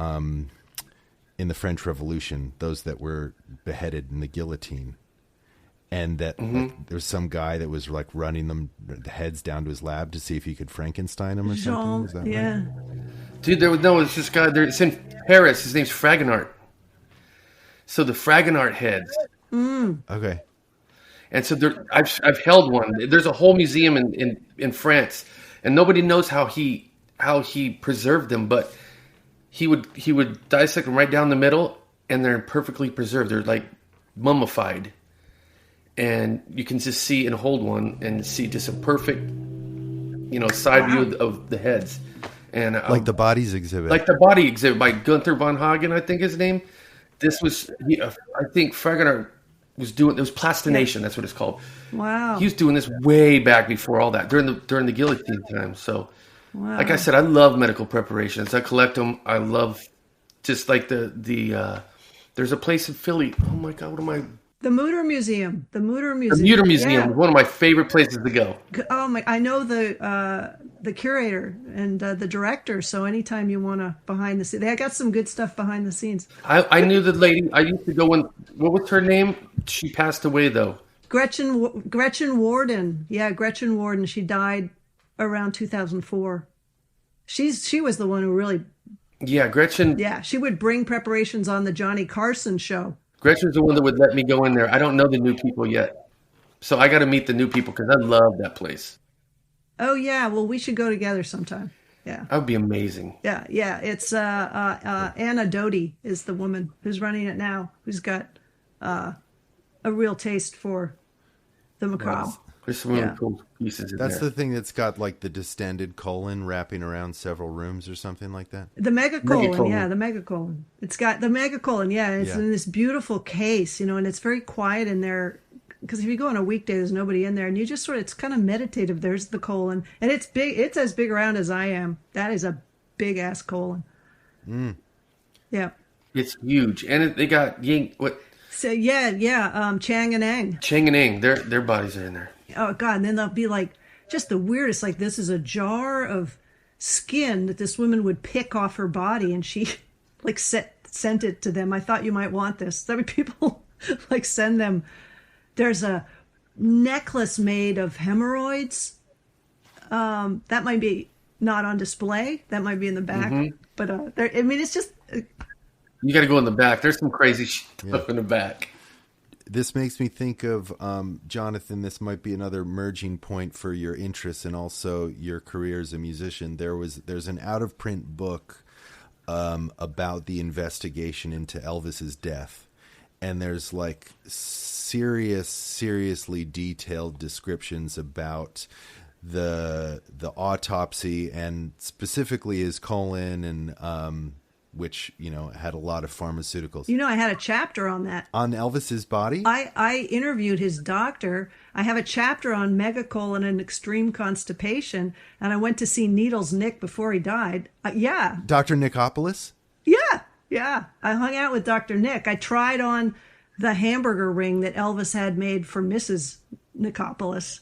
in the French Revolution, those that were beheaded in the guillotine. And that like, there was some guy that was like running them the heads down to his lab to see if he could Frankenstein them or something. Is that yeah. right? Dude, it's this guy there. It's in Paris. His name's Fragonard. So the Fragonard heads. Okay. And so I've held one. There's a whole museum in France, and nobody knows how he preserved them, but he would dissect them right down the middle, and they're perfectly preserved. They're like mummified. And you can just see and hold one and see just a perfect, side view of the heads. And Like the bodies exhibit. Like the body exhibit by Gunther von Hagen, I think his name. This was, I think Fragonard was doing, it was plastination, that's what it's called. Wow. He was doing this way back before all that, during the guillotine time. So, Wow. like I said, I love medical preparations. I collect them. I love just like the there's a place in Philly. Oh my God, what am I? The Mutter Museum. The Mutter The Museum. Mutter Museum Yeah. is one of my favorite places to go. Oh my! I know the curator and the director. So anytime you want to behind the scenes, they got some good stuff behind the scenes. I knew the lady. I used to go in. What was her name? She passed away though. Gretchen Warden. Yeah, Gretchen Warden. She died around 2004. She was the one who really. Yeah, Gretchen. Yeah, she would bring preparations on the Johnny Carson show. Gretchen's the one that would let me go in there. I don't know the new people yet, so I got to meet the new people because I love that place. Oh yeah, well we should go together sometime. Yeah. That would be amazing. Yeah, yeah. It's Anna Doty is the woman who's running it now, who's got a real taste for the macabre. There's some really cool pieces in That's there. the thing that's got like the distended colon wrapping around several rooms or something like that. The megacolon, Megacolon. yeah, the megacolon. It's got the megacolon, yeah. It's in this beautiful case, and it's very quiet in there. Because if you go on a weekday, there's nobody in there, and you just it's kind of meditative. There's the colon, and it's big. It's as big around as I am. That is a big ass colon. Yeah. It's huge, and they got Chang Chang and Eng. and Eng. Their bodies are in there. Oh God! And then they'll be like just the weirdest. Like this is a jar of skin that this woman would pick off her body, and she like sent it to them. I thought you might want this. That would people like send them. There's a necklace made of hemorrhoids. That might be not on display. That might be in the back. But it's just. You got to go in the back. There's some crazy stuff in the back. This makes me think of, Jonathan, this might be another merging point for your interests and also your career as a musician. There's an out-of-print book about the investigation into Elvis's death. And there's like seriously detailed descriptions about the autopsy and specifically his colon and which had a lot of pharmaceuticals. I had a chapter on that. On Elvis's body? I interviewed his doctor. I have a chapter on megacolon and extreme constipation, and I went to see Needles Nick before he died. Yeah. Dr. Nicopolis? Yeah. I hung out with Dr. Nick. I tried on the hamburger ring that Elvis had made for Mrs. Nicopolis,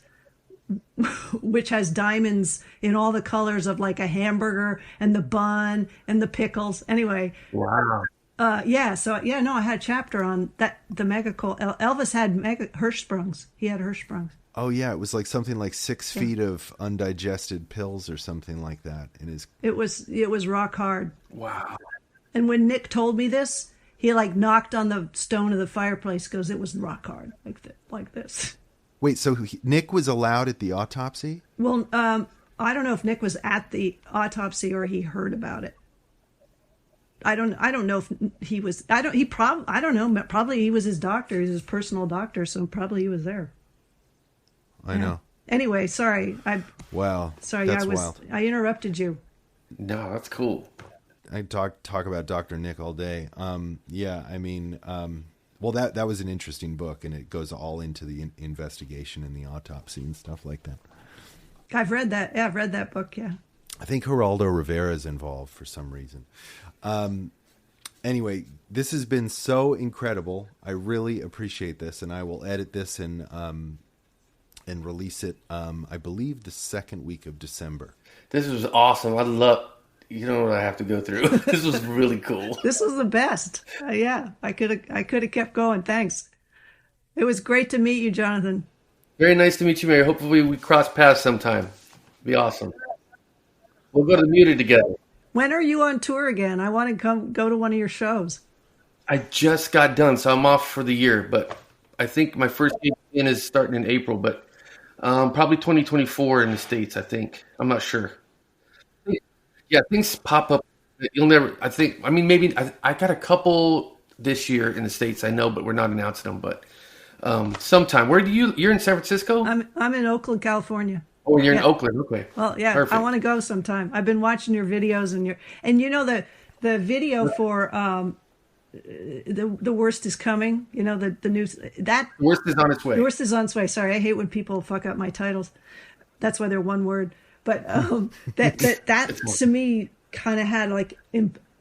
which has diamonds in all the colors of like a hamburger and the bun and the pickles. Anyway. Wow. I had a chapter on that. The megacolon. Elvis had Hirschsprungs. He had Hirschsprungs. Oh yeah, it was like something like 6 feet of undigested pills or something like that in his. It was rock hard. Wow. And when Nick told me this, he like knocked on the stone of the fireplace because it was rock hard like this. Wait, so Nick was allowed at the autopsy? Well, I don't know if Nick was at the autopsy or he heard about it. I don't know if he was. I don't know. Probably he was his doctor. He's his personal doctor, so probably he was there. I know. Anyway, sorry. Wow. Sorry, that's wild. I interrupted you. No, that's cool. I talk about Dr. Nick all day. Well, that was an interesting book, and it goes all into the investigation and the autopsy and stuff like that. I've read that. Yeah, I've read that book. Yeah. I think Geraldo Rivera is involved for some reason. Anyway, this has been so incredible. I really appreciate this, and I will edit this and release it, I believe, the second week of December. This was awesome. I love. You know what I have to go through. This was really cool. This was the best. Yeah, I could have kept going. Thanks. It was great to meet you, Jonathan. Very nice to meet you, Mary. Hopefully we cross paths sometime. Be awesome. We'll go to the Muted together. When are you on tour again? I want to go to one of your shows. I just got done, so I'm off for the year. But I think my first gig in is starting in April, but probably 2024 in the States, I think. I'm not sure. Yeah, things pop up. You'll never, I think, I mean, maybe I got a couple this year in the States, I know, but we're not announcing them. But sometime. You're in San Francisco? I'm in Oakland, California. Oh, you're in Oakland. Okay. Well, yeah, perfect. I want to go sometime. I've been watching your videos and you know the video for the worst is coming. You know the news that the worst is on its way. The worst is on its way. Sorry, I hate when people fuck up my titles. That's why they're one word. But that to me kind of had like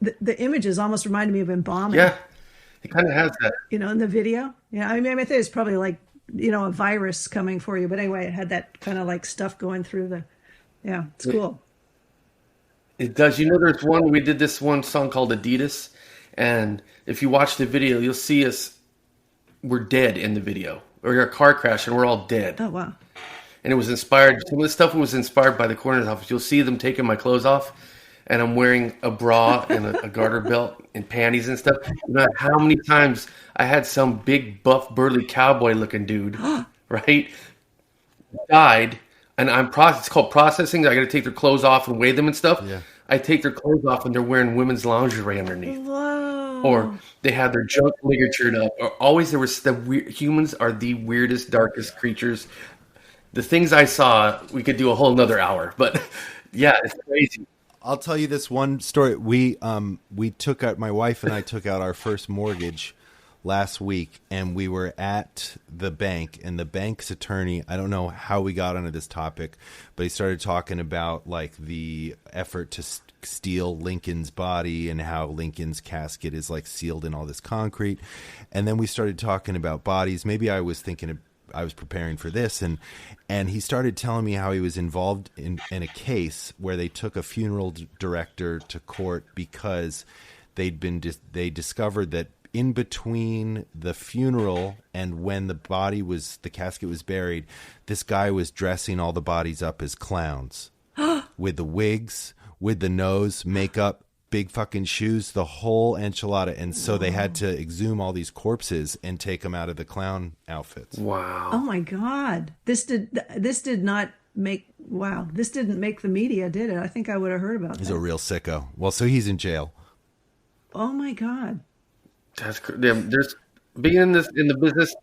the images almost reminded me of embalming. Yeah, it kind of has that. You know, in the video. Yeah, I mean, I think it's probably like, you know, a virus coming for you. But anyway, it had that kind of like stuff going through the. Yeah, it's cool. It does. You know, there's one, we did this one song called Adidas. And if you watch the video, you'll see we're dead in the video. Or a car crash and we're all dead. Oh, wow. And it was inspired, some of the stuff was inspired by the coroner's office. You'll see them taking my clothes off. And I'm wearing a bra and a garter belt and panties and stuff. You know how many times I had some big, buff, burly cowboy-looking dude, right, died, and it's called processing. I got to take their clothes off and weigh them and stuff. Yeah. I take their clothes off and they're wearing women's lingerie underneath. Whoa. Or they had their junk ligatured up. Or always there was humans are the weirdest, darkest creatures. The things I saw, we could do a whole nother hour. But yeah, it's crazy. I'll tell you this one story. We took out, my wife and I took out our first mortgage last week, and we were at the bank, and the bank's attorney, I don't know how we got onto this topic, but he started talking about like the effort to steal Lincoln's body and how Lincoln's casket is like sealed in all this concrete. And then we started talking about bodies. Maybe I was preparing for this, and he started telling me how he was involved in a case where they took a funeral director to court because they discovered that in between the funeral and when the casket was buried, this guy was dressing all the bodies up as clowns with the wigs, with the nose, makeup, big fucking shoes, the whole enchilada. And so they had to exhume all these corpses and take them out of the clown outfits. Wow. Oh my God. This didn't make the media, did it? I think I would have heard about that. He's a real sicko. Well, so he's in jail. Oh my God. That's there's being in the business,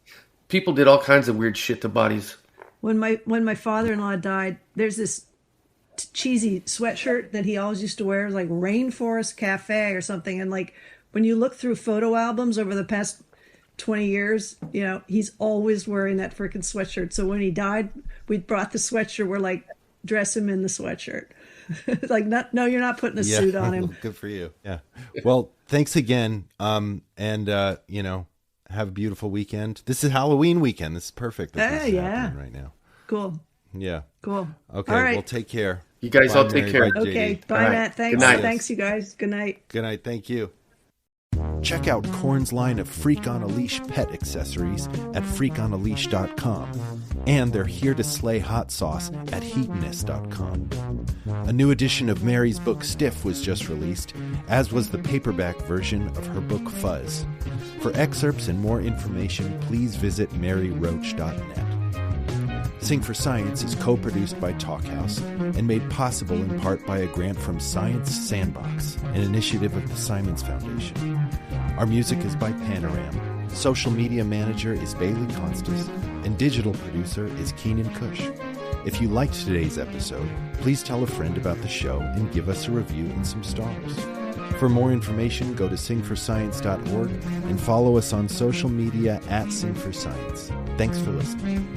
people did all kinds of weird shit to bodies. When my father-in-law died, there's this cheesy sweatshirt that he always used to wear, like Rainforest Cafe or something. And like when you look through photo albums over the past 20 years, you know, he's always wearing that freaking sweatshirt. So when he died, we brought the sweatshirt. We're like, dress him in the sweatshirt. Like, no, you're not putting a suit on him. Good for you. Yeah. Well, thanks again. And you know, have a beautiful weekend. This is Halloween weekend. This is perfect. This is happening right now. Cool. Yeah. Cool. Okay. All right. Well, take care. You guys all take care. Okay. Bye, right. Matt. Thanks. Good night. Thanks, you guys. Good night. Good night. Thank you. Check out Korn's line of Freak on a Leash pet accessories at freakonaleash.com. And their Here to Slay hot sauce at heatonist.com. A new edition of Mary's book Stiff was just released, as was the paperback version of her book Fuzz. For excerpts and more information, please visit maryroach.net. Sing for Science is co-produced by Talkhouse and made possible in part by a grant from Science Sandbox, an initiative of the Simons Foundation. Our music is by Panoram. Social media manager is Bailey Constas, and digital producer is Keenan Cush. If you liked today's episode, please tell a friend about the show and give us a review and some stars. For more information, go to singforscience.org and follow us on social media at Sing for Science. Thanks for listening.